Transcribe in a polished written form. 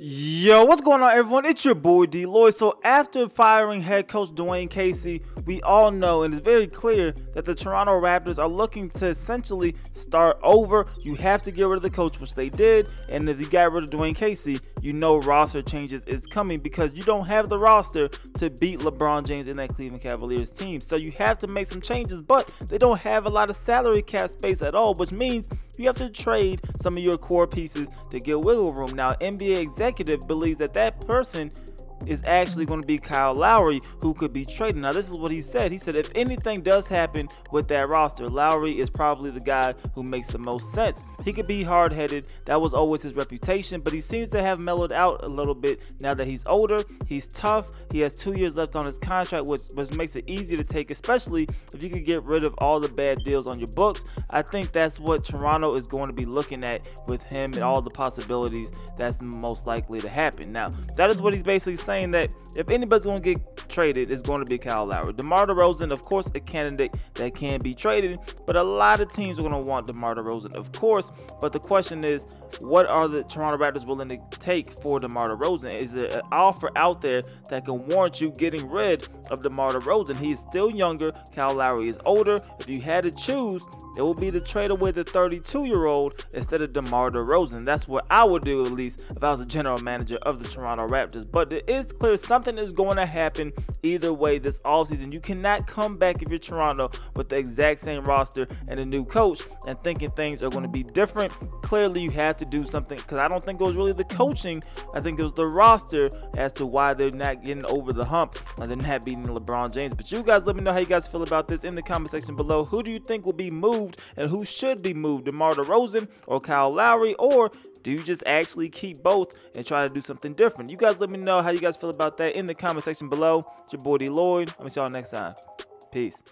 Yo, what's going on, everyone? It's your boy DLloyd. So after firing head coach Dwayne Casey, we all know and it's very clear that the Toronto Raptors are looking to essentially start over. You have to get rid of the coach, which they did, and if you got rid of Dwayne Casey, you know roster changes is coming because you don't have the roster to beat LeBron James in that Cleveland Cavaliers team. So you have to make some changes, but they don't have a lot of salary cap space at all, which means you have to trade some of your core pieces to get wiggle room. Now, NBA executive believes that that person is actually going to be Kyle Lowry, who could be traded. Now, this is what he said. He said if anything does happen with that roster, Lowry is probably the guy who makes the most sense. He could be hard-headed. That was always his reputation, but he seems to have mellowed out a little bit now that he's older. He's tough. He has 2 years left on his contract, which makes it easier to take, especially if you could get rid of all the bad deals on your books. I think that's what Toronto is going to be looking at with him and all the possibilities that's most likely to happen. Now, that is what he's basically saying, that if anybody's going to get traded, it's going to be Kyle Lowry. DeMar DeRozan, of course, a candidate that can be traded, but a lot of teams are going to want DeMar DeRozan, of course. But the question is, what are the Toronto Raptors willing to take for DeMar DeRozan? Is there an offer out there that can warrant you getting rid of DeMar DeRozan? He is still younger. Kyle Lowry is older. If you had to choose, it would be to trade away the 32-year-old instead of DeMar DeRozan. That's what I would do, at least, if I was the general manager of the Toronto Raptors. But it is clear something is going to happen either way this offseason. You cannot come back if you're Toronto with the exact same roster and a new coach and thinking things are going to be different. Clearly, you have to do something, because I don't think it was really the coaching. I think it was the roster as to why they're not getting over the hump and they're not beating LeBron James. But you guys let me know how you guys feel about this in the comment section below. Who do you think will be moved and who should be moved? DeMar DeRozan or Kyle Lowry? Or do you just actually keep both and try to do something different? You guys let me know how you guys feel about that in the comment section below. It's your boy DLloyd. I'm going to see y'all next time. Peace.